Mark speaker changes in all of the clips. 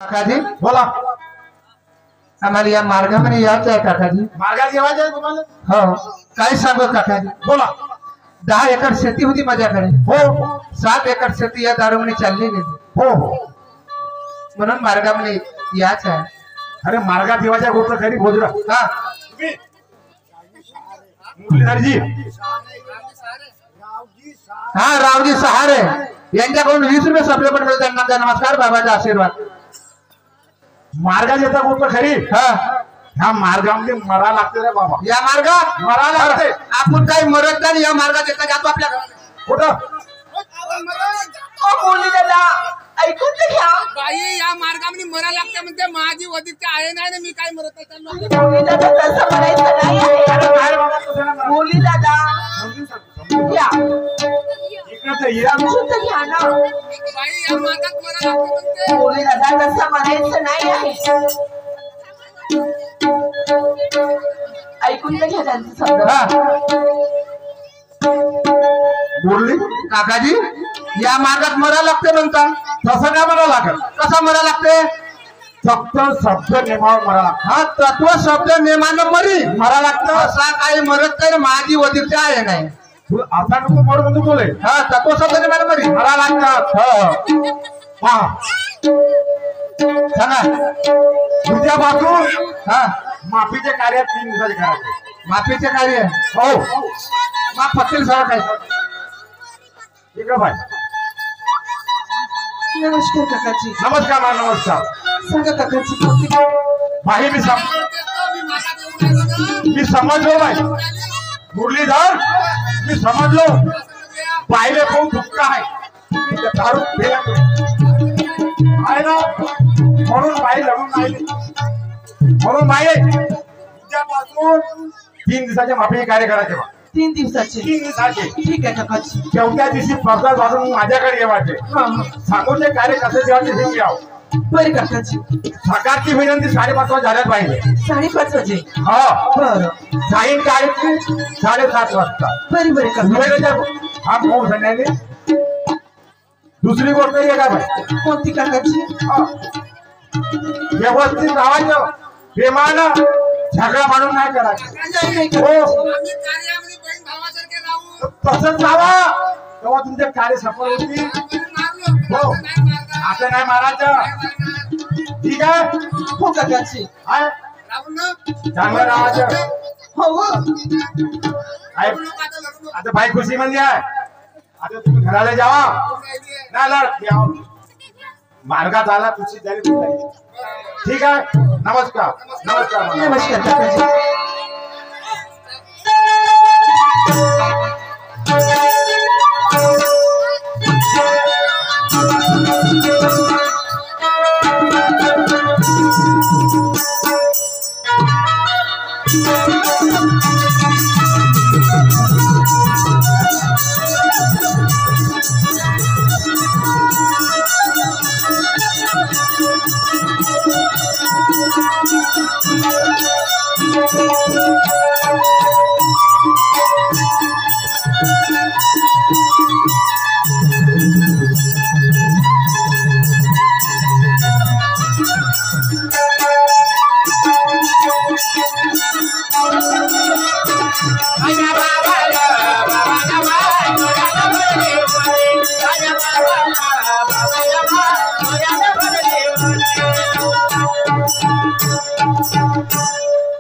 Speaker 1: काकाजी
Speaker 2: बोला.
Speaker 1: आम्हाला या मार्गामध्ये यायचं आहे काकाजी.
Speaker 2: मार्गात जेवायचं आहे तुम्हाला?
Speaker 1: हो. काय सांगू काकाजी,
Speaker 2: बोला.
Speaker 1: 10 एकर शेती होती माझ्याकडे.
Speaker 2: हो
Speaker 1: 7 एकर शेती या दारूमध्ये चालली गेली.
Speaker 2: हो हो.
Speaker 1: म्हणून मार्गामध्ये यायचं आहे.
Speaker 2: अरे मार्गात जेवायच्या गोष्ट खरी भोजरा.
Speaker 1: हा
Speaker 2: मुरलीधरजी
Speaker 1: हा रावजी सहारे यांच्याकडून 20 रुपये सप्लिमेंट मिळतात. त्यांना नमस्कार, बाबाचा आशीर्वाद.
Speaker 2: मार्गात येता गोष्ट खरी.
Speaker 1: हा
Speaker 2: ह्या मार्गामध्ये मरा लागते रे बाबा.
Speaker 1: या मार्गात
Speaker 2: मरा लागते.
Speaker 1: आपण काही मरत नाही. या मार्गात येता जातो आपल्या
Speaker 2: कुठं?
Speaker 3: बोली दादा ऐकून तर घ्या.
Speaker 4: बाई या मार्गामध्ये मरा लागते म्हणते. माझी वधिक आहे नाही ना, मी काय मरत नाही त्यांना.
Speaker 3: बोली दादा तसं म्हणायचं नाही आहे.
Speaker 2: अरे बाहेर बाबा कसं ना.
Speaker 3: बोली दादा घ्या,
Speaker 2: इकडं तर ये.
Speaker 3: समजून तर घ्या ना.
Speaker 4: बाई या मार्गात मरा लागते म्हणते.
Speaker 3: बोली दादा तसं म्हणायचं नाही आहे. ऐकून तर घ्या त्यांचं शब्द.
Speaker 1: हा
Speaker 2: मुरली
Speaker 1: काकाजी या मार्गात मरा लागते म्हणता.
Speaker 2: तसं काय मरा लागत.
Speaker 1: कसा मरा लागते?
Speaker 2: फक्त शब्द नेमावर मरा लागत.
Speaker 1: हा तत्व शब्द नेमानं मरी
Speaker 2: मरा लागतं.
Speaker 1: असा काही मरत नाही. माझी वधिक आहे नाही.
Speaker 2: तू आता नको मर म्हणतो बोले.
Speaker 1: हा तत्व शब्द नेमानं मरी
Speaker 2: मरा लागतात.
Speaker 1: हो.
Speaker 2: पहा
Speaker 1: सांगा.
Speaker 2: उद्यापासून
Speaker 1: हा
Speaker 2: माफीचे कार्य 3 दिवसाचे करायचे.
Speaker 1: माफीचे कार्य
Speaker 2: हो
Speaker 1: मा फकील सर काय
Speaker 2: इकडं बाय.
Speaker 3: नमस्कार काकाजी.
Speaker 2: नमस्कार मा नमस्कार.
Speaker 3: सांगा काकाजी कोणती
Speaker 2: बाई मी
Speaker 4: मी मार्गात येऊन राहिलो ना.
Speaker 2: मी समजलो बाई. मुरलीधर मी समजलो. पाहिले कोण दुःख आहे. इथे दारू पिला आहे ना, म्हणून बाई लढून राहिली. म्हणून बाई उद्यापासून 3 दिवसाचे माफी कार्य करायचे बा.
Speaker 3: 3 दिवसाचे?
Speaker 2: 3 दिवसाचे.
Speaker 3: ठीक आहे काकाजी.
Speaker 2: 4थ्या दिवशी प्रसाद वाढून माझ्याकडे येवायचे. सांगूचे कार्य कसे जेवायचे हे घ्यावं.
Speaker 3: बरं काकाजी.
Speaker 2: सकाळची विनंती 5:30 वाजता झाल्याच पाहिजे.
Speaker 3: 5:30 वाजे?
Speaker 2: हा
Speaker 3: बरं
Speaker 2: सायंकाळी 7:30 वाजता.
Speaker 3: बरं बरं काकाजी.
Speaker 2: हा भाऊ संध्याने. दुसरी गोष्ट आहे का बाई,
Speaker 3: कोणती काकाजी?
Speaker 2: व्यवस्थित राहायचं. प्रेमानं झगडा मानून नाही करायचं.
Speaker 3: नाही नाही
Speaker 2: हो
Speaker 3: काकाजी.
Speaker 4: आम्ही कार्यामध्ये बहीण भावासारखे राहू.
Speaker 2: तसंच जावा तेव्हा तुमचे कार्य सफल होतील.
Speaker 4: मारलो
Speaker 2: हो
Speaker 4: नाही मारणार.
Speaker 2: असं नाही मारायचं. ठीक आहे.
Speaker 3: हो काकाजी.
Speaker 2: आहे?
Speaker 4: राहू ना.
Speaker 2: चांगलं राहायचं.
Speaker 3: हो हो.
Speaker 2: आहे.
Speaker 4: लढू नका आता, लढू नका.
Speaker 2: आता बाई खुशी म्हणजे आहे. आता तुम्ही घराला जावा. नाही लढ यावं. मार्गात आला तुझी तयारी झाली. ठीक आहे. नमस्कार नमस्कार.
Speaker 3: नमस्कार काकाजी.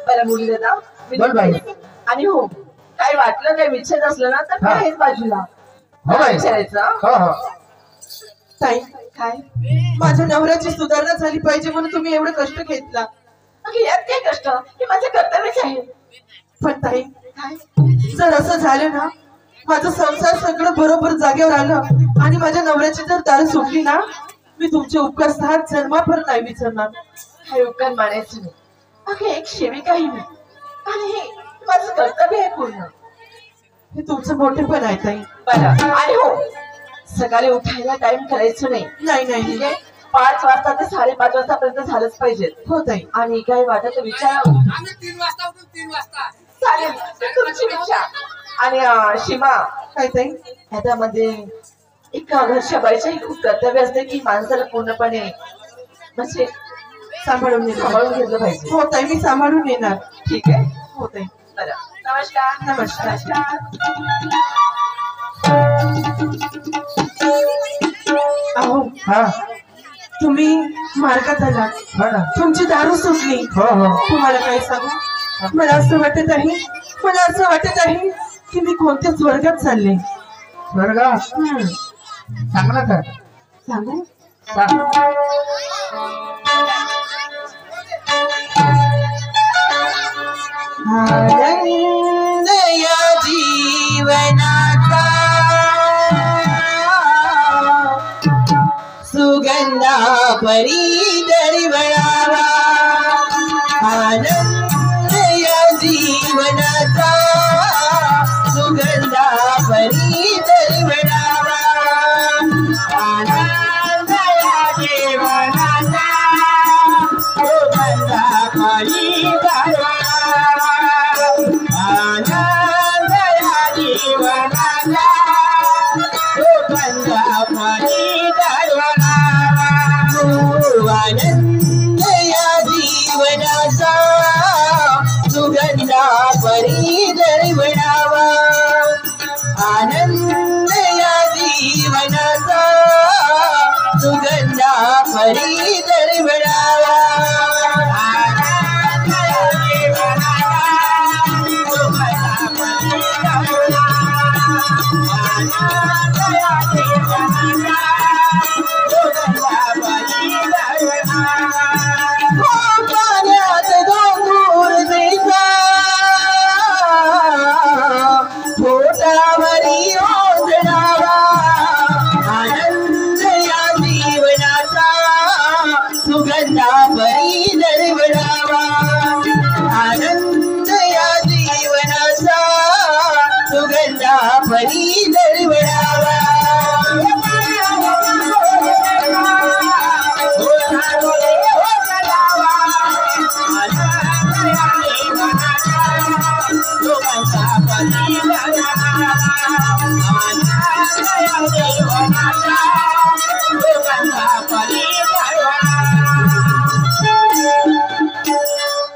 Speaker 3: बरं बोली दादा.
Speaker 1: बोल बाई.
Speaker 3: आणि हो काही वाटलं काही विचार असलं ना तर
Speaker 1: हा.
Speaker 3: हेच बाजूला
Speaker 1: हो बाई.
Speaker 3: विचारायचं.
Speaker 1: हो हो.
Speaker 3: ताई काय माझ्या नवऱ्याची सुधारणा झाली पाहिजे म्हणून तुम्ही एवढं कष्ट घेतला. अगं यात काय कष्ट, हे माझं कर्तव्यच आहे. पण ताई काय जर असं झालं ना, माझं संसार सगळं बरोबर जागेवर आलं आणि माझ्या नवऱ्याची जर दारू सुटली ना, मी तुमचे उपकार 7 जन्माभर नाही विसरणार. हे उपकार मानायचे नाही. अगं एक सेविकाही मी आणि हे माझं कर्तव्य आहे पूर्ण. हे तुमचं मोठेपण आहे ताई. बरं आणि हो सकाळी उठायला टाइम करायचं नाही. नाही नाही 5 वाजता ते 5:30 वाजतापर्यंत झालंच पाहिजे. हो ताई. आणि काही वाटत विचारा.
Speaker 4: आम्ही 3 वाजता उठून 3 वाजता.
Speaker 3: चालेल तुमची इच्छा. आणि सीमा काय ताई ह्याच्यामध्ये एका घरच्या बाईचंही खूप कर्तव्य असते की माणसाला पूर्णपणे म्हणजे सांभाळून
Speaker 5: सांभाळून घेतलं पाहिजे.
Speaker 3: हो ताई, मी सांभाळून येणार.
Speaker 5: ठीक आहे.
Speaker 3: हो ताई.
Speaker 5: बरं. नमस्कार.
Speaker 3: नमस्कार. अहो,
Speaker 1: हा
Speaker 3: तुम्ही मार्गात आलात,
Speaker 1: हो ना
Speaker 3: तुमची दारू सुटली.
Speaker 1: हो हो
Speaker 3: तुम्हाला काय सांगू, मला असं वाटत आहे की मी कोणत्या स्वर्गात चालले.
Speaker 1: स्वर्ग चांगला का
Speaker 3: सांगू,
Speaker 1: सांग.
Speaker 3: आनंद या जीवनाचा सुगंधा परी दरवळावा. आनंद या जीवनाचा सुगंधा परी दरवळावा. आनंद या जीवनाचा सुगंधा परी दरवळावा. आनंद या जीवनाचा सुगंधा परी दरवळावा. आनंद या जीवनाचा सुगंधा परी दरवळावा. आनंद या जीवनाचा सुगंधा परी दरवळावा. आनंद या जीवनाचा सुगंधा परी दरवळावा. आनंद या जीवनाचा सुगंधा परी दरवळावा. हो पाण्यात डोंगर दिसा, पोटावरी ओंजळावा. आनंद या जीवनाचा सुगंधा परी दरवळावा. आनंद या जीवनाचा सुगंधा परी दरवळावा.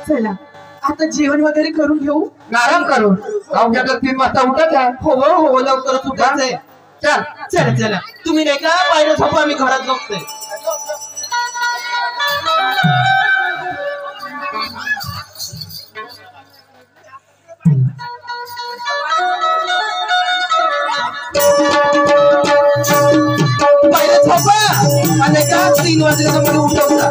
Speaker 3: चला आता जेवण वगैरे करून घेऊ.
Speaker 1: आराम करू. अवघ्यातलं 3 वाजता उठत आहे.
Speaker 3: हो हो, लवकरच उठायचंय.
Speaker 1: चल
Speaker 3: चला चला, तुम्ही नाही का पाहिलं झोपा, मी घरात झोपते. पहिलं झोपा आणि का 3 वाजले तर मला उठवता.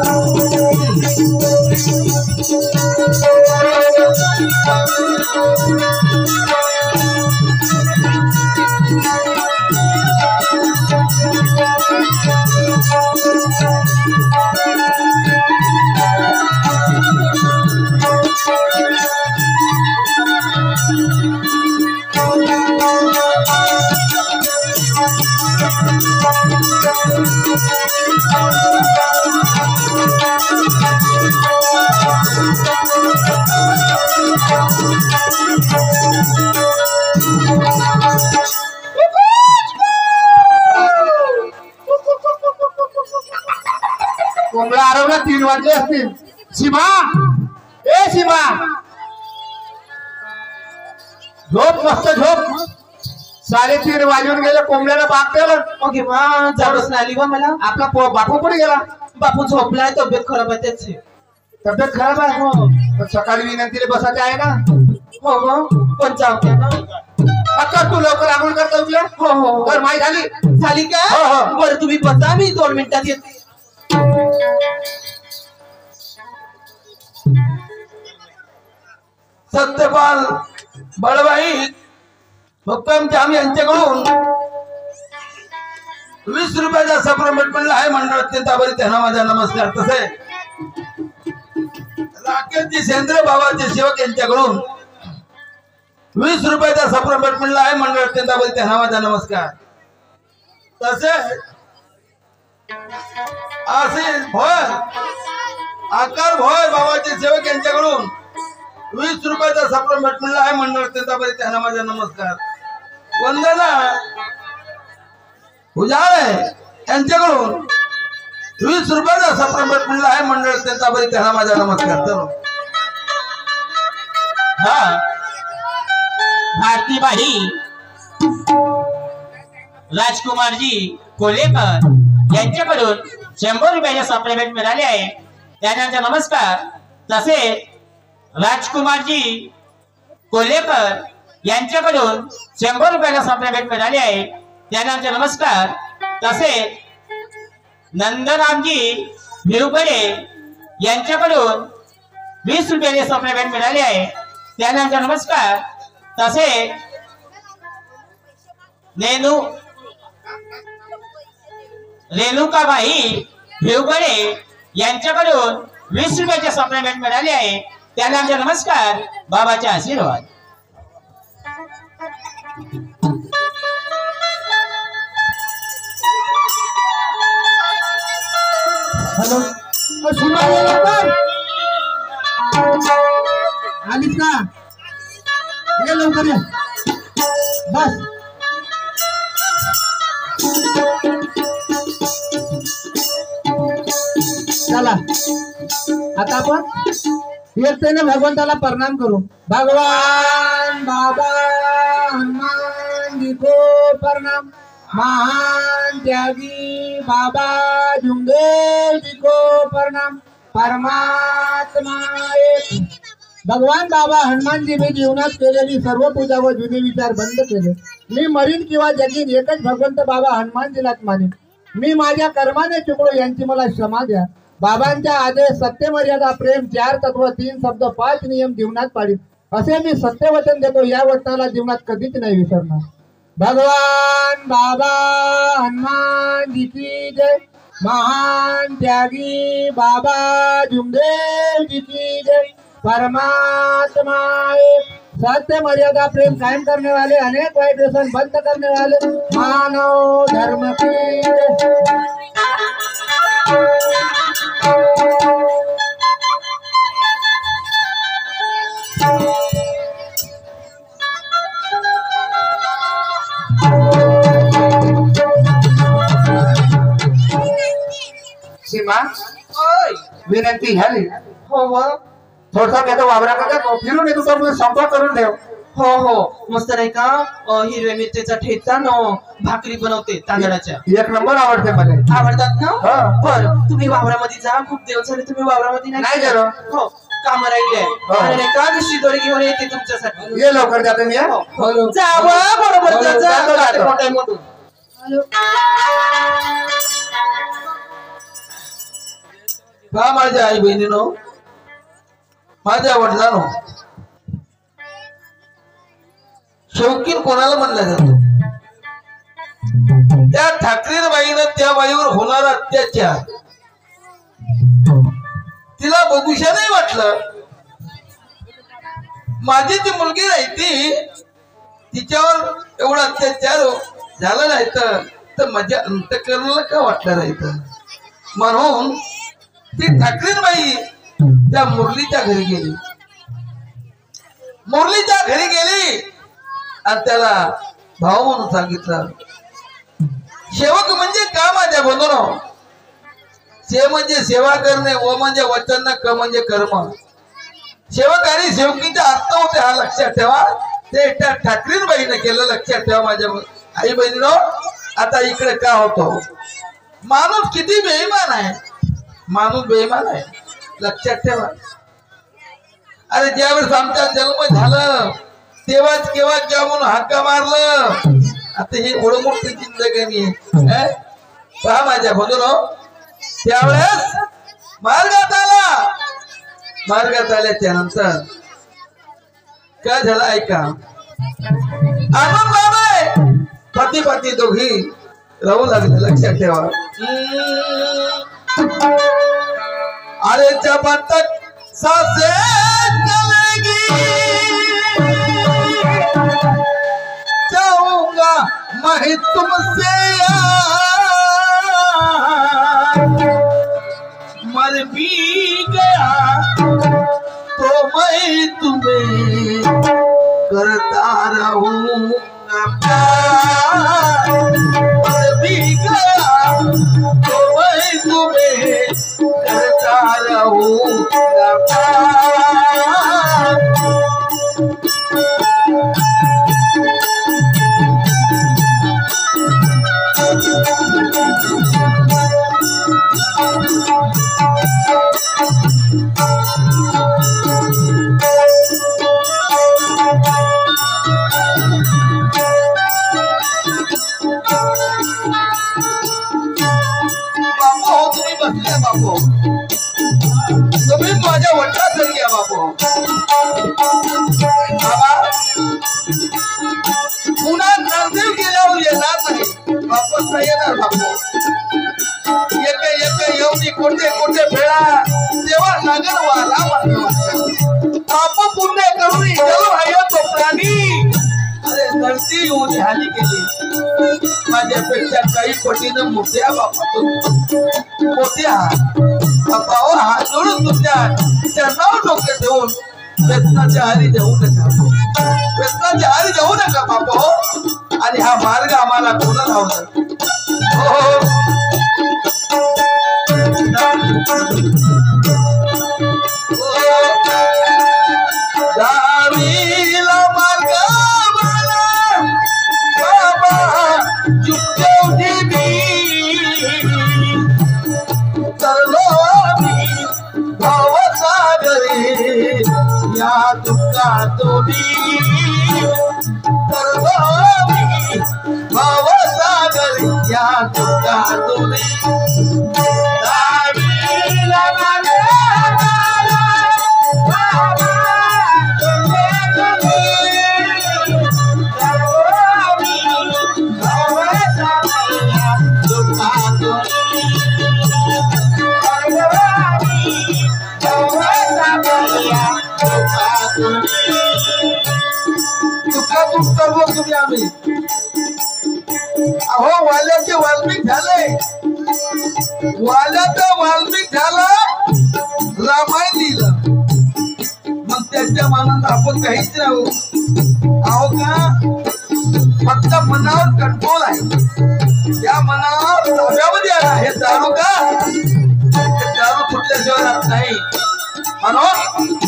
Speaker 1: कोंबडा आरवला 3 वाजले असतील. सीमा, ए सीमा, झोप, मस्त झोप. 3:30 वाजून गेले. कोंबड्याला बाग केलं.
Speaker 3: ओके मग जाडच नाही आली बा मला.
Speaker 1: आपला बापू कुठे गेला?
Speaker 3: बापू झोपलाय, तब्येत खराब आहे त्याची.
Speaker 1: तब्येत खराब आहे.
Speaker 3: हो
Speaker 1: पण सकाळी विनंतीला बसायचे आहे ना.
Speaker 3: हो हो, पण जाऊ द्या ना.
Speaker 1: आता तू लवकर आंघोळ करता उठल्या.
Speaker 3: हो हो
Speaker 1: तर माही झाली.
Speaker 3: झाली का?
Speaker 1: हो, हो.
Speaker 3: बरं तुम्ही बसा, मी 2 मिनिटात येते.
Speaker 2: सत्यपाल बळवाई हुक्कम जाम यांच्याकडून 20 रुपयाचा सप्लिमेंट मिळाला आहे. मंडळ अत्यंत आभारी, त्यांना माझा नमस्कार. तसे राकेशजी सेंद्र बाबाचे सेवक यांच्याकडून 20 रुपयाचा सप्लिमेंट मिळाला आहे. मंडळ अत्यंत आभारी, त्यांना माझा नमस्कार. तसे आशिष भोयर, आकार भोयर बाबाचे सेवक यांच्याकडून 20 रुपयाचा सप्लिमेंट मिळाला आहे. मंडळ अत्यंत आभारी, त्यांना माझा नमस्कार. वंदना उजाळे यांच्याकडून
Speaker 1: 20 रुपयाचा सप्रमट मिळला आहे मंडळ त्यांचा बरी त्यांना माझा नमस्कार. चलो
Speaker 6: हा भारतीबाई राजकुमारजी कोलेकर यांच्याकडून 100 रुपयाचे सप्लिमेंट मिळाले आहे त्यांना नमस्कार. तसे राजकुमारजी कोलेकर यांच्याकडून 100 रुपयाचे सप्लिमेंट मिळाले आहे त्यांना नमस्कार. तसे नंदरामजी भिरुपडे यांच्याकडून 20 रुपयाचे सप्लिमेंट मिळाले आहे त्यांना नमस्कार. तसे रेणुकाबाई भिरुपडे यांच्याकडून 20 रुपयाचे सप्लिमेंट मिळाले आहे त्यांना नमस्कार. बाबाचे आशीर्वाद.
Speaker 1: हॅलो सीमा ये लवकर आलीस का ये लवकर ये बस. चला आता आपण एकतेने भगवंताला प्रणाम करू. भगवान बाबा हनुमान जी को प्रणाम. महान त्यागी बाबा जुंगेल जी को प्रणाम. परमात्मा एक. भगवान बाबा हनुमान जी मी जीवनात केलेली सर्व पूजा व जुने विचार बंद केले. मी मरीन किंवा जगीन एकच भगवंत बाबा हनुमानजीलाच मानेन. मी माझ्या कर्माने चुकलो यांची मला क्षमा द्या. बाबांच्या आदेश सत्य मर्यादा प्रेम 4 तत्व 3 शब्द 5 नियम जीवनात पाळीन असे मी सत्यवचन देतो. या वचनाला जीवनात कधीच नाही विसरणार. भगवान बाबा हनुमान जी की जय. महान त्यागी बाबा जुंगेल जी की जय. परमात्मा एक. सत्य मर्यादा प्रेम कायम करने वाले अनेक वाइट व्यसन बंद करने वाले मानव धर्म की जय. सीमा विनंती झाली
Speaker 3: हो हो
Speaker 1: थोडसा काय वावरा का फिरून येतो तर संपर्क करून ठेव.
Speaker 3: हो हो मस्त नाही का हिरव्या मिरचीचा ठेचा न भाकरी बनवते तांदळाच्या.
Speaker 1: 1 नंबर आवडते मला.
Speaker 3: आवडतात ना.
Speaker 1: हा.
Speaker 3: बरं तुम्ही वावरामध्ये जा. खूप दिवस झाले तुम्ही वावरामध्ये
Speaker 1: नाही गेलो.
Speaker 3: हो काम राहिले
Speaker 1: हो.
Speaker 3: आणि नाही का दुसरी दोरी घेऊन येते तुमच्यासाठी.
Speaker 1: ये लवकर जाते मी.
Speaker 3: जावं बरोबर जा, जा.
Speaker 1: जातो, जातो.
Speaker 3: मोठ्या मोठून.
Speaker 1: का माझ्या आई बहिणीनो माझ्या वडिलांनो शौकीन कोणाला म्हणला जातो. त्या ठाकरेबाईनं त्या बाईवर होणारा अत्याचार तिला बघूशा नाही वाटलं. माझी ती मुलगी राहती तिच्यावर एवढा अत्याचार झाला नाही तर माझ्या अंतकरणाला का वाटलं राहतं. म्हणून ती ठाकरेबाई त्या मुरलीच्या घरी गेली. मुरलीच्या घरी गेली आणि त्याला भाऊ म्हणून सांगितलं. सेवक म्हणजे का माझ्या बंधूनो. से म्हणजे सेवा करणे, व म्हणजे वचन, क म्हणजे कर्म. सेवक आणि सेवकीचा अर्थ होते हा लक्षात ठेवा. ते त्या ठाकरेबाईने केलं लक्षात ठेवा माझ्या आई बहिणीनो. आता इकडे का होतो माणूस किती बेईमान आहे. माणूस बेईमान आहे लक्षात ठेवा. अरे ज्यावेळेस आमचा जन्म झालं तेव्हाच केव्हा जेव्हा म्हणून हाका मारलं. आता ही एवढं मोठी जिंदगी पहा माझ्या बंधूनो. त्यावेळेस मार्गात आल्याच्या नंतर काय झालं ऐका. आपण बाबा पती पती दोघी राहू लागले लक्षात ठेवा. अरे जब तक सासे चलेगी जाऊंगा मैं तुमसे मर भी गया तो मैं तुम्हें करता रहूंगा प्यार. मर भी गया तो मैं तुम्हें
Speaker 7: माझी एवढी हानी केली, माझ्यापेक्षा काही पटीनं मोठ्या बापातून मोठ्या बापावर हात जोडून तुमच्या चरणावर डोके ठेवून व्यसनाच्या आरी जाऊ नका, व्यसनाच्या आरी जाऊ नका बापा. आणि हा मार्ग आम्हाला कोणा लावणार. दारीला मार्ग मला बाबा चुकवली मी, तरलो मी भावसागरी या दुःखातून, तरलो मी भावसागरी या दुःखातून. दारीला मार्ग तुम्ही आम्ही अहो वाल्याचे वाल्मिक झाले, वाल्याचा वाल्मिक झाला, रामायण लिहिलं, मग त्याच्या मनात आपण काहीच राहू अहो का. फक्त मनावर कंट्रोल आहे, या मनावर ताब्यामध्ये आला. हे दारू का, हे दारू कुठल्याशिवाय राहत नाही म्हणून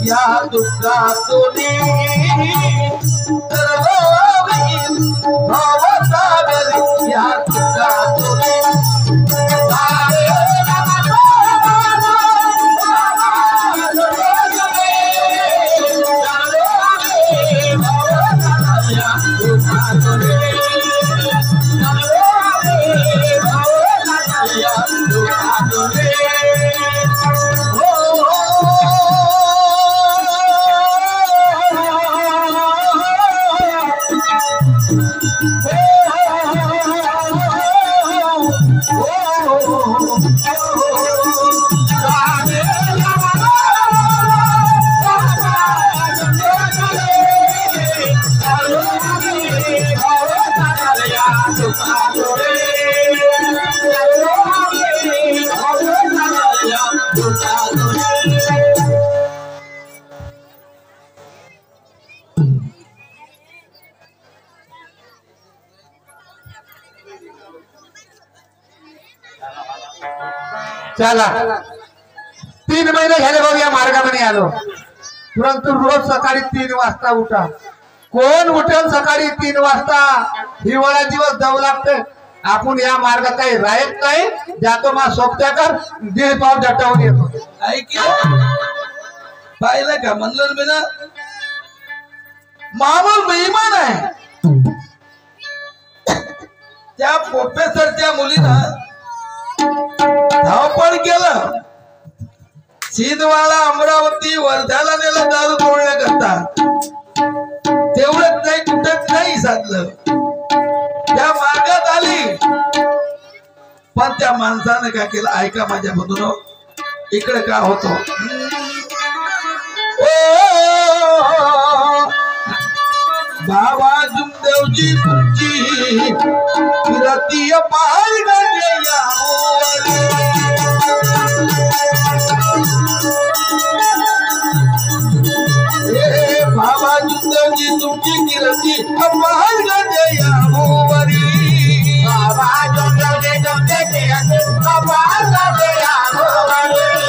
Speaker 7: या दुःखातून, भावसागरी या दुःखातून.
Speaker 1: चला 3 महिने झाले भाऊ या मार्गाने आलो, परंतु रोज सकाळी 3 वाजता उठा. कोण उठेल सकाळी 3 वाजता? हिवाळा दिवस जाऊ लागते. आपण या मार्गात काही राहत नाही, जातो मा सोबत्या कर 1.5 पाव जटावून येतो.
Speaker 7: ऐक पाहिलं का म्हणलं मी ना, माणूस बेईमान आहे. त्या प्रोफेसरच्या मुलीनं धावपळ केलं, छिंदवाडा अमरावती वर्ध्याला नेलं दारू तोडण्याकरता. तेवढंच नाही, कुठंच नाही साधलं, त्या मार्गात आली. पण त्या माणसानं काय केलं ऐका माझ्या बंधूनो, इकडे का होतो. बाबा जुमदेवजी तुमची फिरतीय पाल बाबा जुमदेवजी तुमची किरती पाल गजयावरी. बाबा जुमदेवजी तुमची किरती पाल गजयावरी.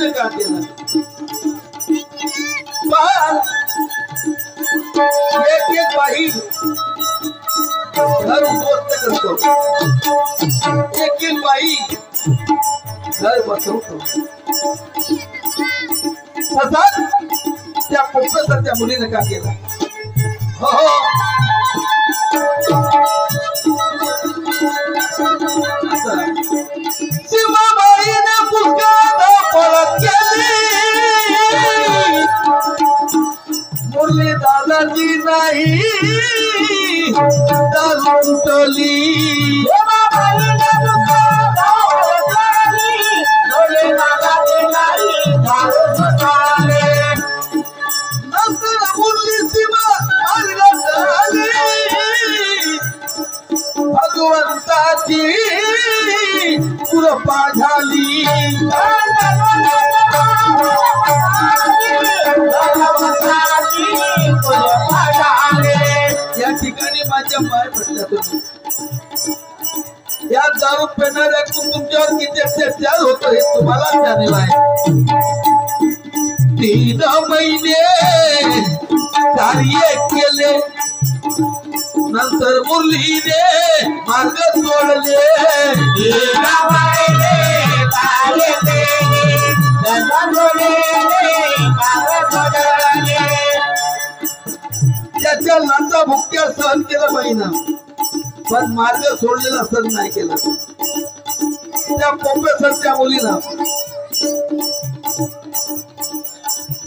Speaker 7: मुलीने का केला पण एक एक बाई घर उद्ध्वस्त करतो एक एक बाई घर बसवतो तसाच त्या प्रोफेसरच्या मुलीने का केला हो हो सीमाबाईने पुस्तकात परत केली मुरली दादाजी नाही दारू उठवली नंतर मुरली सीमा मार्गात आली भगवंताची कृपा झाली या ठिकाणी माझ्या पाय पडल्या तुम्ही या दारू पिणाऱ्या तुमच्यावर किती अत्याचार होतो हे तुम्हाला जाणीव आहे 3 महिने कार्य केले नंतर मुरलीने मार्ग सोडले त्याच्या लांजा भुक्या सहन केला महिना पण मार्ग सोडलेला सहन नाही केला त्या प्रोफेसरच्या मुलीला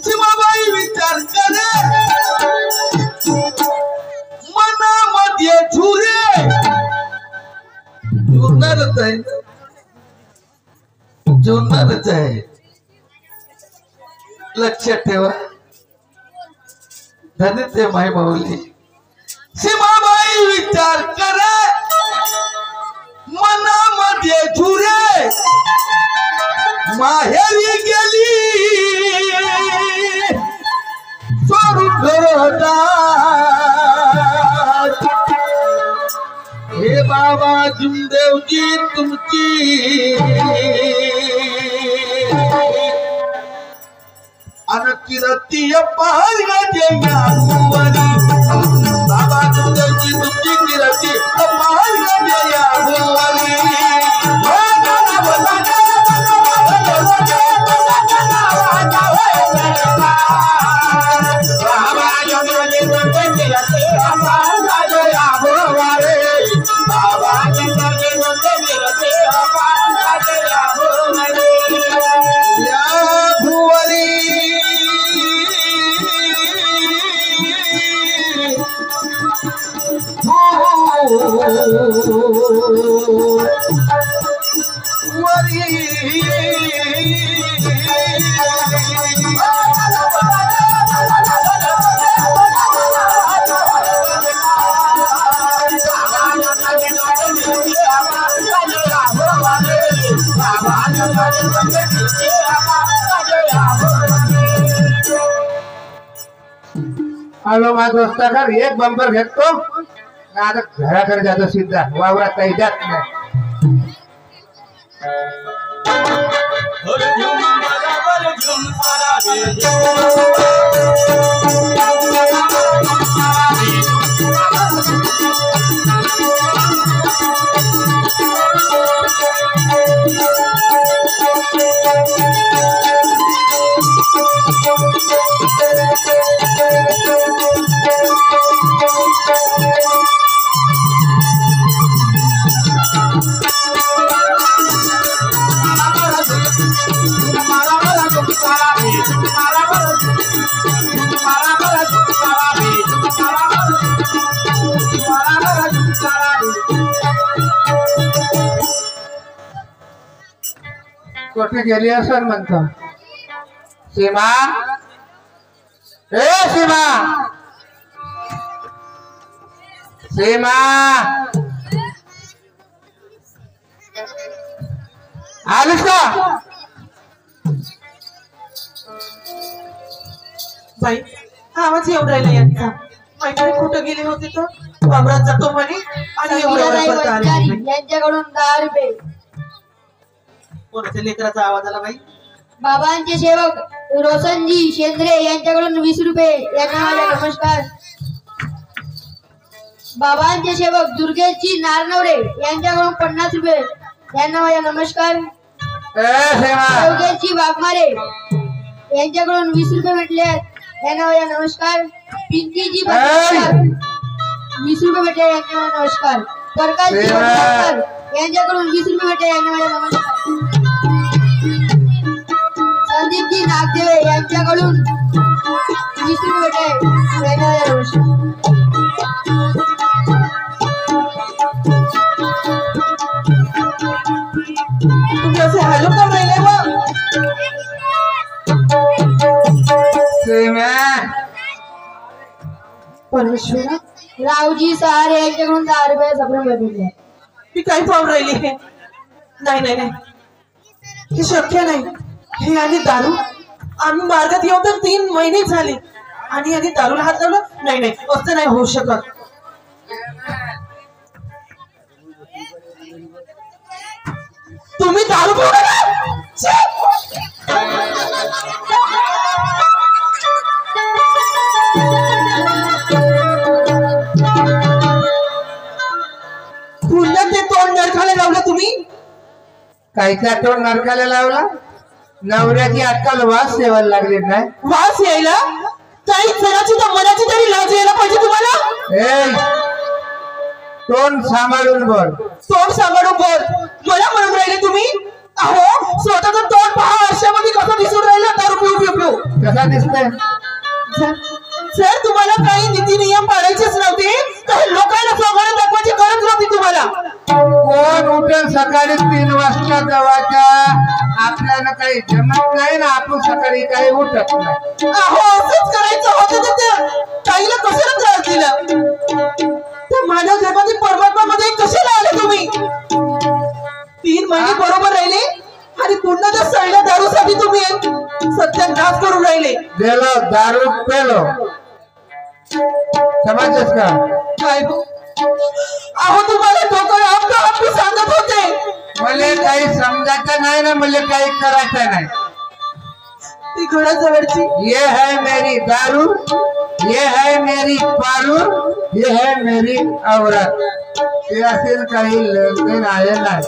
Speaker 7: सीमाबाई विचार करे मनामध्ये झुरे झुरणारच आहे झुरणारच आहे लक्षात ठेवा धन्य माय माऊली सीमाबाई विचार करे मनामध्ये झुरे माहेरी गेली सोडून घरदार हे बाबा जुमदेवजी तुमची अनकिरती पार गया बाबा जुमदेवजी तुमची किरती पार गया
Speaker 1: हॅलो माझा दोस्त कर एक बंपर घेतो आता घराकडे जातो सीधा वावरात काही जात नाही कुठे गेली असेल म्हणतो सीमा ए सीमा सीमा आलीस का
Speaker 3: बाई आवाज येऊन राहिला यांचा मैत्रीण कुठं गेली होती तर वावरात जातो म्हणे आणि एवढ्या
Speaker 5: यांच्याकडून 10 रुपये
Speaker 3: कोणाच्या लेकराचा आवाज आला बाई
Speaker 8: बाबांचे सेवक रोशनजी शेंद्रे यांच्याकडून 20 रुपये यांना माझा नमस्कार. बाबांचे सेवक दुर्गेशजी नारनवरे यांच्याकडून 50 रुपये यांना माझा नमस्कार. योगेशजी वाघमारे यांच्याकडून 20 रुपये भेटले यांना माझा नमस्कार. पिंकीजी 20 रुपये भेटले यांना माझा नमस्कार. प्रकाशजी यांच्याकडून 20 रुपये भेटले यांना माझा नमस्कार. संदीपजी नागदेवे यांच्याकडून 20 रुपये भेटले यांना माझा नमस्कार.
Speaker 3: तुम्ही असे हॅलो कर राहिले मग परमेश्वरा.
Speaker 8: रावजी सहारे यांच्याकडून 10 रुपये सप्रे भेटले.
Speaker 3: मी काही पाहून राहिली हे नाही नाही नाही हे शक्य नाही. हे आणि दारू आम्ही मार्गात येऊ तर 3 महिने झाले आणि यांनी दारूला हात लावला. नाही नाही असं नाही होऊ शकत. तुम्ही दारू पिऊ पुन्हा ते तोंड नरखाला लावलं तुम्ही.
Speaker 1: कायचा तोंड नरकाला लावला. नवऱ्याची आजकाल वास सेवायला लागले नाही.
Speaker 3: वास यायला काही जराची तर मनाची तरी लाज यायला पाहिजे तुम्हाला.
Speaker 1: तोंड सांभाळून बोल.
Speaker 3: तोंड सांभाळून बोल. मला म्हणून राहिले तुम्ही. अहो स्वतःचं तोंड पहा आरशामध्ये कसं दिसून राहिलं दारू पिऊ पिऊ पिऊ.
Speaker 1: कसा दिसतंय.
Speaker 3: जर तुम्हाला काही नीती नियम पाळायचेच नव्हते तर लोकांना सोबत दाखवायची गरज नव्हती तुम्हाला.
Speaker 1: कोण उठेल सकाळी 3 वाजता जवाच्या. आपल्याला काही जमत नाही ना. आपण सकाळी काही उठत नाही.
Speaker 3: अहो असंच करायचं होतं तर त्या ताईला कशाला त्रास दिला. त्या मानव जन्मातील परमात्मा मध्ये कशाला आले तुम्ही. 3 महिने बरोबर राहिले आणि पुन्हा त्या सळल्या दारूसाठी तुम्ही सत्यानाश करून राहिले.
Speaker 1: गेलो दारू पेलो समजतेस का.
Speaker 3: काय अहो तुम्हाला डोकं आपलं सांगत होते.
Speaker 1: मला काही समजायचं नाही ना. मला काही करायचं नाही.
Speaker 3: ती घराजवळची
Speaker 1: ये है मेरी दारू. ये है मेरी पारू. ये है मेरी औरत. हे असेल काही लेनदेन आहे नाही.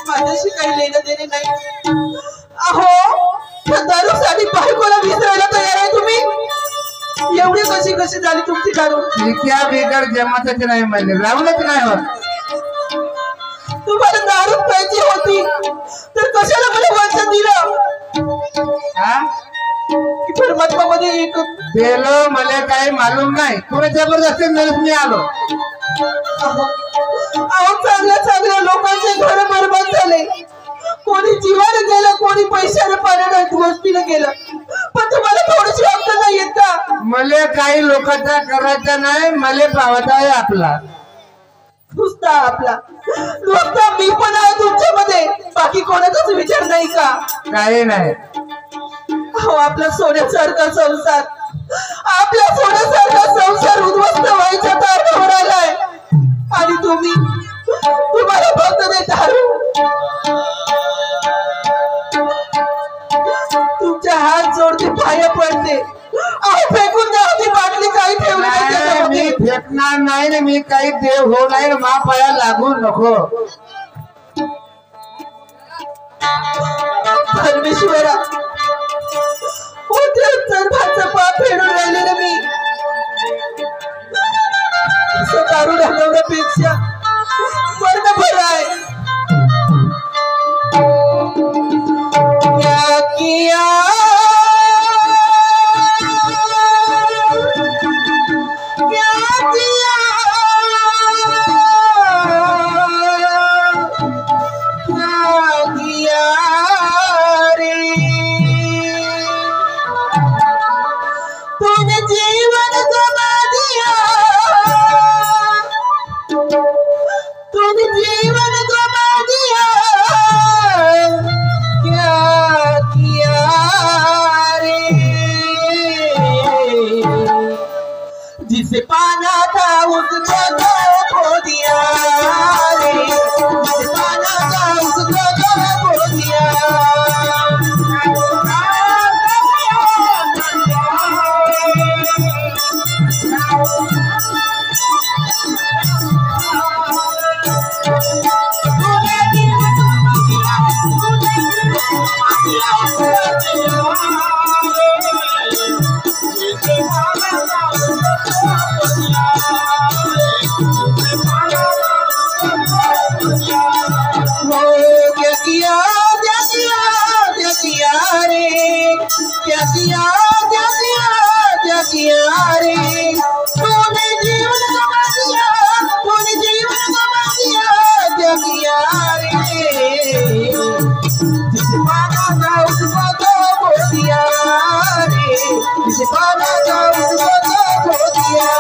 Speaker 3: माझ्याशी काही लेणं देणे नाही. अहो दारूसाठी बायकोला विसरायला तयार आहे तुम्ही. एवढी कशी झाली तुमची दारू.
Speaker 1: त्या बिगर जमातच नाही. म्हणजे राहूनच नाही होत.
Speaker 3: तुम्हाला दारू प्यायची होती तर कशाला मला वचन दिलं. की परमात्मा मध्ये एक
Speaker 1: गेलो. मला काही मालूम नाही. तुला जबरदस्ती नरस मी आलो.
Speaker 3: अहो चांगल्या लोकांचे घर बरबाद झाले. कोणी जीवाने गेलं कोणी पैशाने पाण्याने गोष्टीने गेलं. पण तुम्हाला थोडीशी अक्कल नाही येत का.
Speaker 1: मला काही लोकांचा करायचा नाही. मला पावता आहे आपला.
Speaker 3: नुसता आपला नुसता मी पण आहे तुमच्यामध्ये. बाकी कोणाचाच विचार नाही का.
Speaker 1: काही नाही.
Speaker 3: अहो आपला सोन्यासारखा संसार आपल्या सोन्यासारखा संसार उद्ध्वस्त व्हायचा तर आलाय. आणि तुम्हाला फक्त ते दारू. तुमच्या हात जोडते पाया पडते. अहो फेकून द्या ती बाटली. काही ठेवली
Speaker 1: नाही. मी फेकणार नाही ना. मी काही देव हो नाही. मा पाया लागू नको.
Speaker 3: परमेश्वरा कोणत्या सर्वांचं पाप फेडून राहिले ना मी. असं दारू घालवण्यापेक्षा मरण बरं आहे. क्या किया क्या किया क्या किया रे. तूने जीवन गवा दिया. तू हो क्या किया रे, क्या किया रे, तूने जीवन गवा दिया, क्या किया रे, जिसे पाना था उसको तो खो दिया रे, जिसे पाना था उसको तो खो दिया।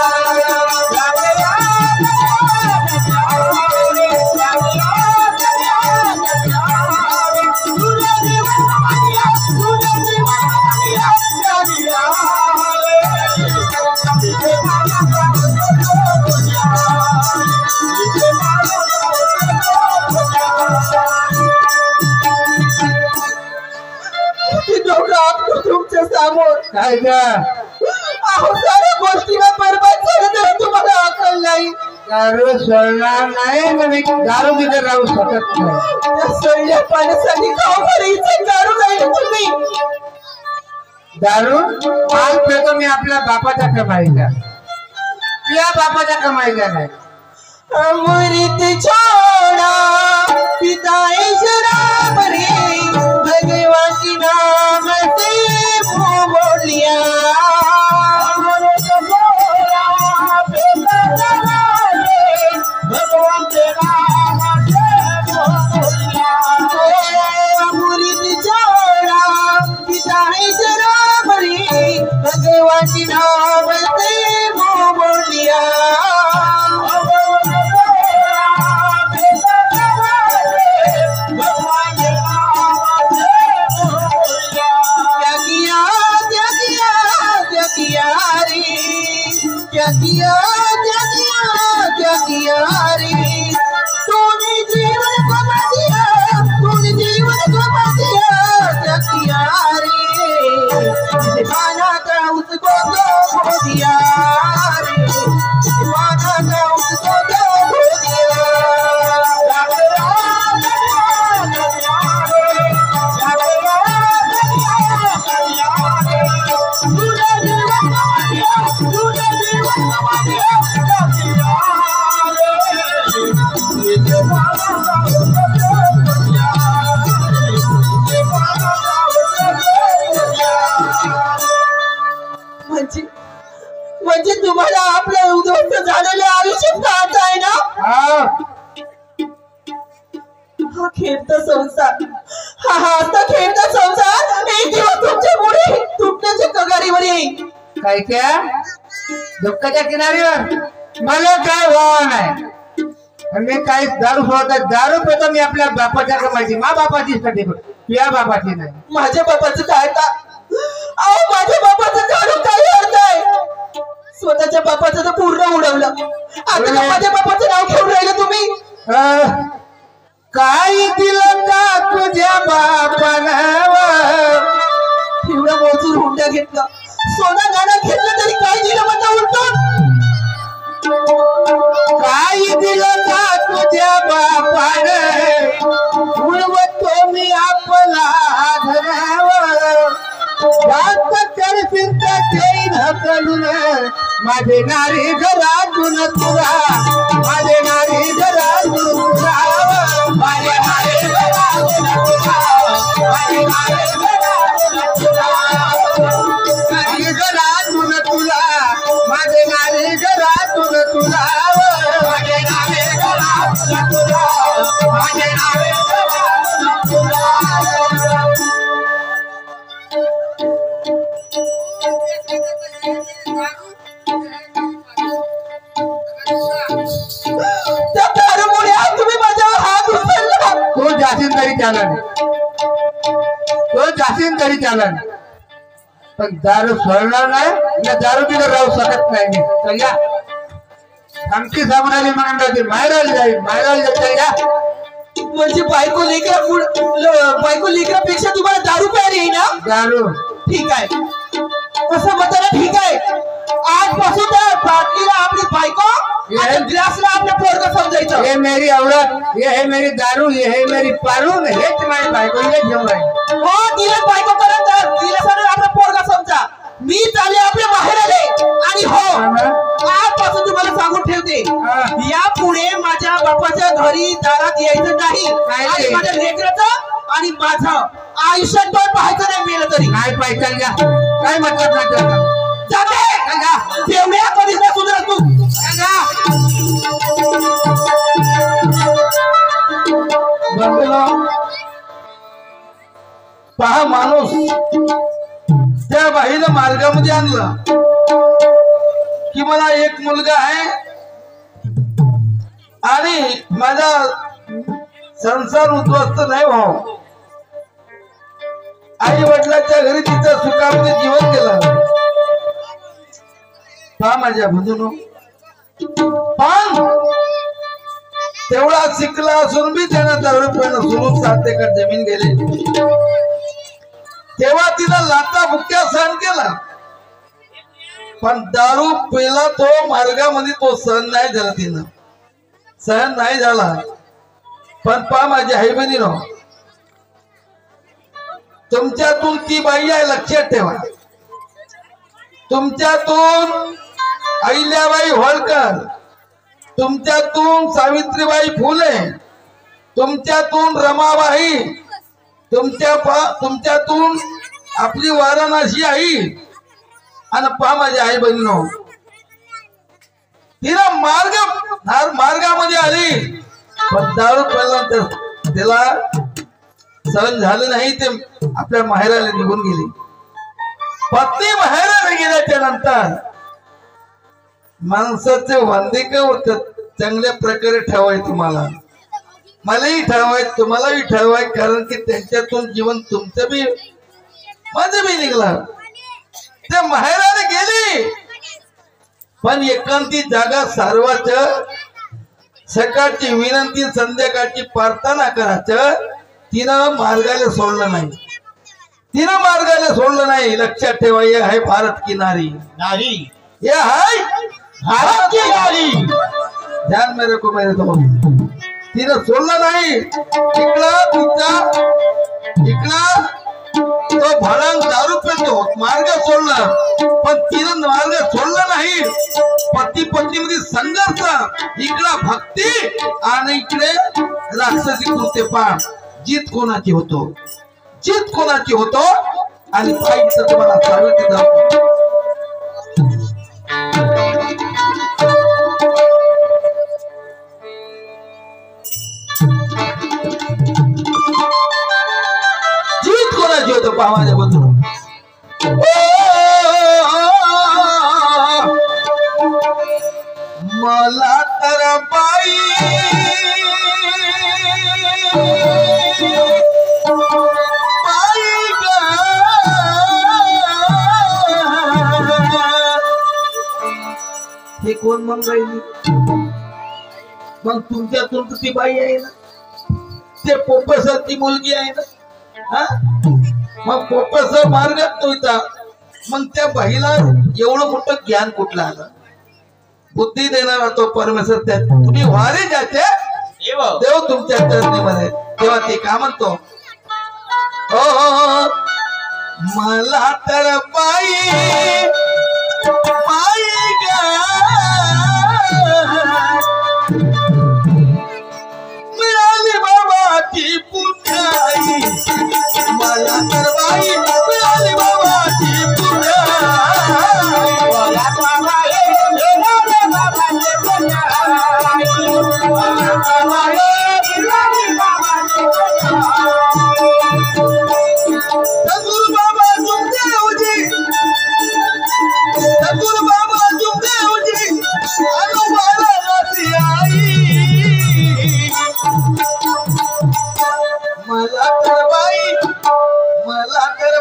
Speaker 3: तुमच्या समोर
Speaker 1: काय ग
Speaker 3: अहो साऱ्या गोष्टीला बरबाद झालं तरी तुम्हाला अकल नाही.
Speaker 1: दारू सोडणार नाही ना मी दारू बिगर राहू शकत नाही.
Speaker 3: त्या सडल्या पाण्यासाठी गावभरीचं दारू राहिले तुम्ही.
Speaker 1: दारू आज पेतो मी आपल्या बापाच्या कमाईला, तुझ्या बापाच्या कमाईला नाही.
Speaker 3: अमृत छोड़ा पिता शराब रे, भगवान के नाम से मुंह मोड़ लिया. अमृत छोड़ा पिता शराब रे, भगवान के नाम से मुंह मोड़ लिया. अमृत छोड़ा पिता शराब रे, भगवान के नाम से मुंह मोड़ लिया. क्या किया रे, तूने जीवन गवा दिया, क्या किया रे, जिसे पाना था उसको तो खो दिया रे, जिसे पाना था उसको तो खो दिया. म्हणजे तुम्हाला आपल्या उद्ध्वस्त झालेल्या आयुष्यात पाहत आहे ना. हा खेळता संसार, हा हसता खेळता संसार एक दिवस तुमच्यामुळे तुटण्याच्या कगारीवर येईल.
Speaker 1: काय क्या दुःखाच्या किनारीवर मला काय व्हावं नाही. मी काही दारू सोडत दारू पेतो मी आपल्या बापाच्या कमाईची, मा बापाची साठी तुझ्या बापाची नाही.
Speaker 3: माझ्या बापाचं काय का, अहो माझ्या बापाचं काढून काय अर्थ आहे. स्वतःच्या बापाचं तर पूर्ण उडवलं, आता माझ्या बापाचं नाव घेऊन राहिलं तुम्ही.
Speaker 1: काय दिलं का तुझ्या बापानं,
Speaker 3: एवढा मोजूर हुंडा घेतला, सोना नाणं घेतलं तरी काय दिलं म्हणता उलटून.
Speaker 1: काय दिलं का तुझ्या बापानं, उडवतो मी आपला धरावर, जास्त करशील तर ते ढकलून, माझे नारी घरातून तुला, माझे नारी घरातून तुला, माझे नारी घरातून तुला, माझे नारी घरातून तुला, नारी घरातून तुला, माझे नारी घरातून तुला, माझे नारी घरातून तुला, माझे नारी घरातून तुला.
Speaker 3: त्या दारूमुळे आज तुम्ही माझ्यावर हात उचलला.
Speaker 1: तो जाशील तरी चालन, तो जाशील तरी चालन, पण दारू सोडणार नाही या दारू बिगर राहू शकत नाही मी. चला आमची सामनाली म्हणून मायराला जाईल, मायराला जाईल या.
Speaker 3: म्हणजे बायको लेकरापेक्षा तुम्हाला दारू प्यायला येईल ना.
Speaker 1: दारू
Speaker 3: ठीक आहे, असं म्हणताना ठीक आहे. आजपासून त्या बाटलीला आपली बायको आणि ग्लासला आपल्या पोरगा समजायचं.
Speaker 1: ये मेरी औरत, ये है मेरी दारू, ये है मेरी पारून, हेच माझी बायको, हे घेऊन राहील.
Speaker 3: हो तिला बायको पर्यंत दिवसाने आपला पोरगा समजा. मी चाले आपल्या बाहेर आले आणि हो आजपासून पण तुम्हाला सांगून ठेवते, यापुढे माझ्या बापाच्या घरी दारात यायचं नाही आणि माझ्या लेकराचं आणि माझं आयुष्यात पण पाहायचं नाही मेलं तरी.
Speaker 1: काय पाहिजे का काय मतलब नाही
Speaker 3: जाते तेवढ्या कधीच नाही सुधारत तू.
Speaker 7: बंधूंनो, पहा माणूस त्या बाईला मार्गामध्ये आणला की मला एक मुलगा आहे आणि माझा संसार उद्ध्वस्त नाही व्हावं. आई वडिलांच्या घरी तिचं सुखामध्ये जीवन केलं. पहा माझ्या बंधूंनो, पण तेवढा शिकला असून बी त्यानं दारू पिणं सुरू 7 एकर जमीन गेले. तेव्हा तिला लाथा बुक्क्या सहन केला, पण दारू पिला तो मार्गामध्ये तो सहन नाही झाला. तिनं सहन नाही झाला. पण पहा माझ्या आई बहिणीनो, तुमच्यातून ती बाई आहे लक्षात ठेवा. तुमच्यातून अहिल्याबाई होळकर, तुमच्यातून सावित्रीबाई फुले, तुमच्यातून रमाबाई, तुमच्यातून आपली वाराणसी आई. आणि पहा माझ्या आई बहिणीनो, तिला मार्गामध्ये आली, पण दारू प्यायला तिला सहन झालं नाही. ते आपल्या माहेराला निघून गेली. पत्नी माहेराला गेल्याच्या नंतर माणसाचे वांदिक चांगल्या प्रकारे ठेवाय. तुम्हाला मलाही ठेवाय, तुम्हालाही ठेवाय, कारण की त्यांच्यातून जीवन तुमचं बी माझं बी निघलं. ते माहेराला गेली, पण एकांती जागा सारवायचं, सकाळची विनंती संध्याकाळची प्रार्थना करायचं. तिनं मार्गाला सोडलं नाही. तिनं मार्गाला सोडलं नाही. लक्षात ठेवा, हे आहे भारत की नारी.
Speaker 6: नारी
Speaker 7: हे आहे भारत की नारी. ध्यान मेरे को मेरे तो तिनं सोडलं नाही. इकडं तो भडंग दारू पितो, मार्ग सोडला, पण तिनं मार्ग सोडला नाही. पती पत्नीमध्ये संघर्ष, इकडं भक्ती आणि इकडे राक्षसी कृत्य. पान जीत कोणाची होतो, जीत कोणाची होतो. आणि पाहिजे तर तुम्हाला सावित्री दाखवतो. जीत कोणाची होतो पहा माझ्या बद्दल. मला तर बाई हे कोण मग राहिली. मग तुमच्यातून ती बाई आहे ना, ते पोपसाची मुलगी आहे ना. मग पोपस मार्गात नव्हता, मग त्या बाईला एवढं मोठं ज्ञान कुठलं आलं. बुद्धी देणारा तो परमेश्वर. त्यात तुम्ही वारे जाते देव तुमच्या चरणीमध्ये. तेव्हा ते का म्हणतो, हो मला तर बाई बाई मिळाली बाबाची पुण्याई. मला तर बाई मिळाली बाबाची पुण्याई. सद्गुरु बाबा तुमदेवजी, सद्गुरु बाबा तुमदेवजी, अनुवाराची आई. मला तर बाई, मला तर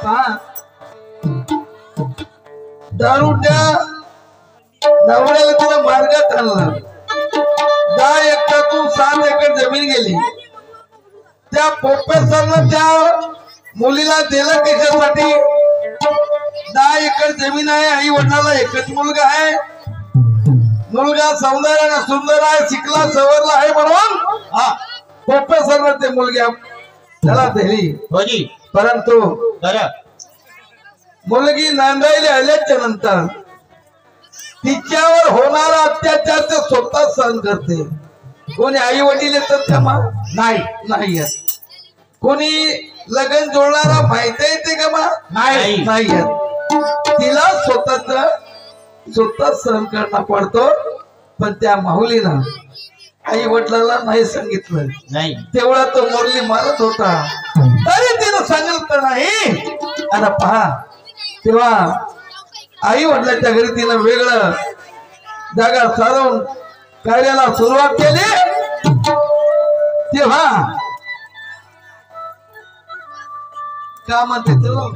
Speaker 7: पहा, दारूच्या नवऱ्याला तिला मार्गात आणला. 10 एकरातून 7 एकर जमीन गेली. त्या प्रोफेसरनं त्या मुलीला दिलं कशासाठी? 10 एकर जमीन आहे, आई वडिलाला एकच मुलगा आहे, मुलगा सौंदर्याने सुंदर आहे, शिकला सवरला आहे म्हणून हा प्रोफेसरनं ते मुलगा त्याला दिली.
Speaker 6: होजी
Speaker 7: परंतु
Speaker 6: बरं
Speaker 7: मुलगी नांदायला आल्याच्या नंतर तिच्यावर होणारा अत्याचार ते स्वतः सहन करते. कोणी आई वडील येतात का मा? नाही येत. कोणी लगन जोडणारा माहिती येते का मा? नाही येत. तिला स्वतः सहन करणं पडतो. पण त्या माहुलीनं आई वडिलाला नाही सांगितलं.
Speaker 6: नाही
Speaker 7: तेवढा तो मुरली मारत होता तरी तिनं सांगितलं नाही. आणि पहा, तेव्हा आई वडिलांच्या घरी तिनं वेगळं जागा सारवून कार्याला सुरुवात केली. तेव्हा का म्हणते तो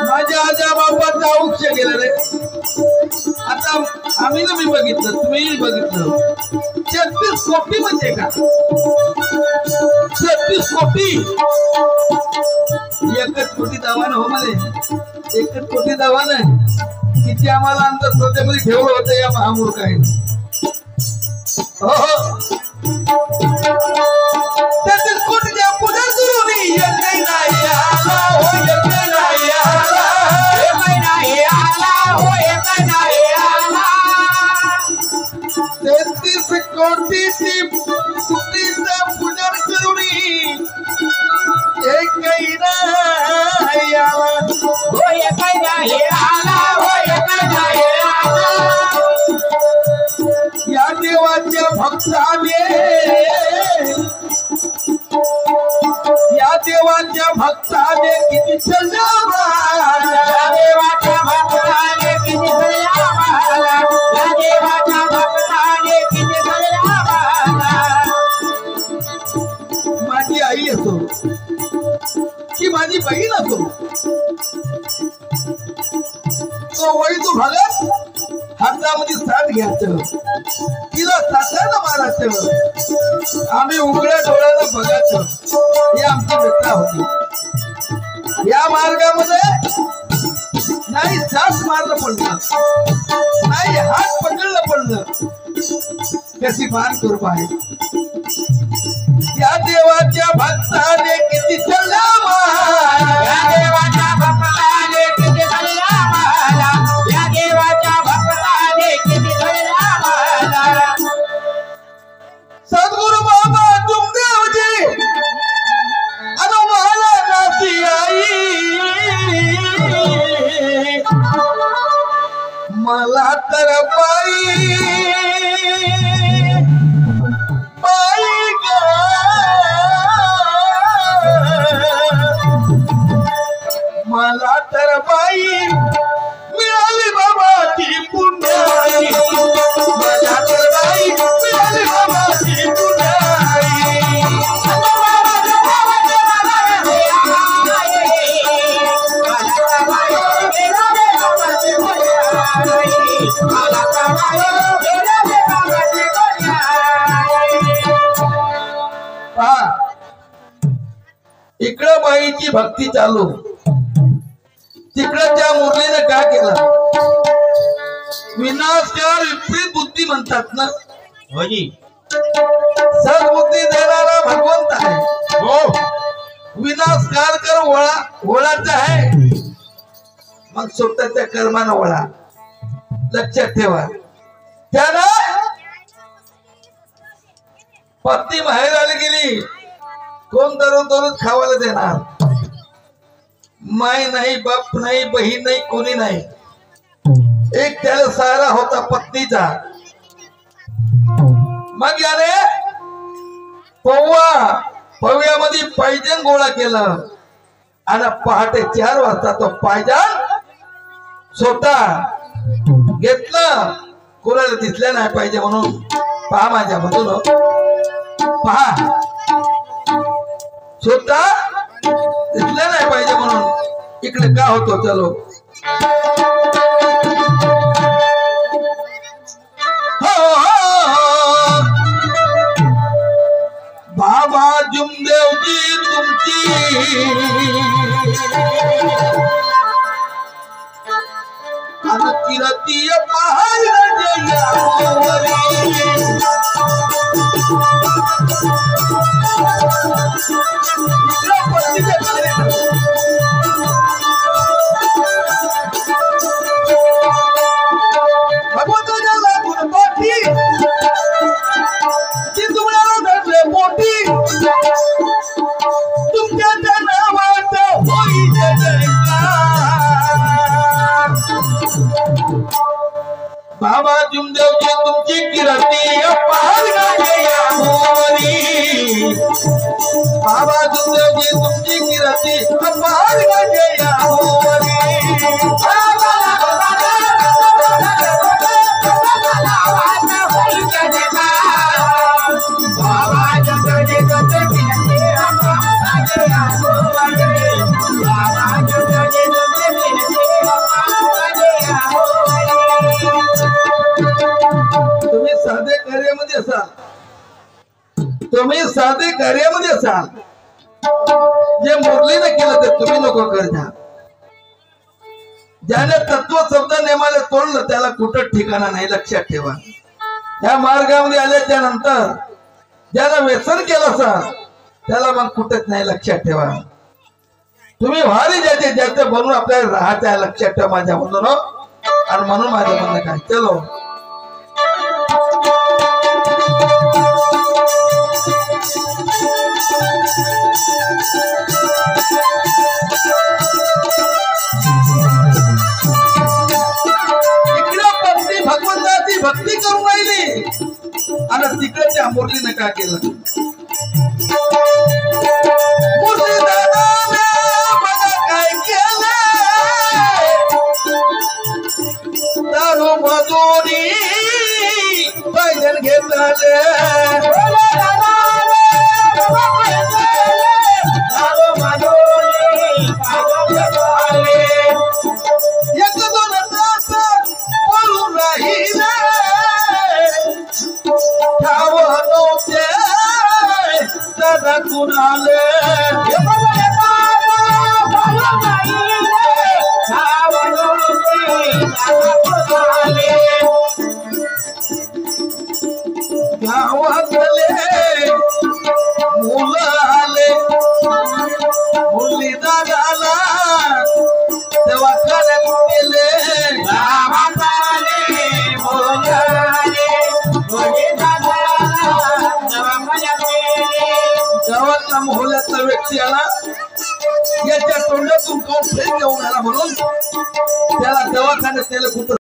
Speaker 7: माझ्या आजा बापाचं आयुष्य गेलं रे. आता आम्ही ना मी बघितलं, तुम्ही बघितलं. 36 कोटी म्हणजे का? 36 कोटी. एकच कोटी दावानं हो मध्ये, एकच कोटी दावानं किती आम्हाला आमच्या स्वतःमध्ये ठेवलं होतं या महामूर्खाने. हो 36 कोटीच्या पुढे करून एक नाही आला, हो एक नाही आला, एक नाही आला, हो एक नाही आला. 33 कोटीची पुटीचा पुनर करून एकही नाही आला, हो एक नाही आला, हो एक नाही आला. या देवाच्या भक्ताने, या देवाच्या भक्ताने किती सल्ला, या देवाच्या भक्ताने किती सल्ला, या देवाच्या भक्ताने किती सल्ला. माझी आई असो की माझी बहीण असो, तो वळी तो भागत हातामध्ये साथ घ्यायचं, तिला साथानं मारायचं, आम्ही उघड्या डोळ्यानं बघायचं. ही आमची व्यथा होती. या मार्गामध्ये नाही साथ मारलं पडलं, नाही हात पकडलं पडलं. कशी मान कृपा आहे. या देवाच्या भक्ताने किती सल्ला मारा, या देवाच्या भक्ताने किती सल्ला मारा, या देवाच्या भक्ताने किती सल्ला मारा. सद्गुरु बाबा तुमदेवजी अनु मला नाती आई, मला तर बाई बाई ग, मला तर बाई मिळाली बाबाची पुण्याई, मला तर बाई मिळाली बाबाची पुण्याई. इकडं बाईची भक्ती चालू, तिकडं त्या मुरलीनं काय केलं? विनाशकार विपरीत बुद्धी म्हणतात ना.
Speaker 6: होजी
Speaker 7: सद्बुद्धी देणारा भगवंत आहे. हो विनाशकार कर वळाचा आहे, मग स्वतःच्या कर्मानं वळा. लक्षात ठेवा. त्यानं पत्नी माहेराला गेली, कोण दररोज खावायला देणार? माय नाही, बाप नाही, बहीण नाही, कोणी नाही. एक त्याला सहारा होता पत्नीचा. मग याने पव्यामध्ये पायजन गोळा केलं आणि पहाटे 4 वाजता तो पायजन स्वतः घेतलं. कोणाला दिसलं नाही पाहिजे म्हणून. पहा माझ्या मधून पहा, स्वतः दिसलं नाही पाहिजे म्हणून इकडे का होतो. चलो बाबा जुमदेवजी तुमची किरती पहाड भगवंताच्या लागून मोठी ती तुम्हाला धरले मोठी तुमच्या नावात होई बाबा जुमदेवजी तुमची किरती बाबा जुमदेवजी तुमची किरती तुम्ही साधे कार्यामध्ये असाल. जे मुरलीने केलं ते तुम्ही नको करता. ज्याने तत्व शब्द नेमाला तोडलं त्याला कुठं ठिकाणा नाही. लक्षात ठेवा. या मार्गामध्ये आल्याच्या नंतर ज्यानं व्यसन केलं असाल त्याला मग कुठंच नाही. लक्षात ठेवा. तुम्ही भारी ज्याचे बनून आपल्याला राहत आहे. लक्षात ठेवा माझ्या म्हणून. आणि म्हणून माझं म्हणणं काय. चलो भगवंताची भक्ती करून राहिली आणि तिकडे त्या मुरलीने काय केलं. मुरलीदादाने बघा काय केलं. दारू मजुरी पायजन घेतले. एक दोन तास बोलून राहिले ठाव नव्हते दादा कुणाले. गावातले मुलं आले मुरली दादाला दवाखान्यात गेले. गावातला मोहल्ल्यातला व्यक्ती आला. याच्या तोंडातून कोण फेक घेऊन आला म्हणून त्याला दवाखान्यात नेलं. कुठं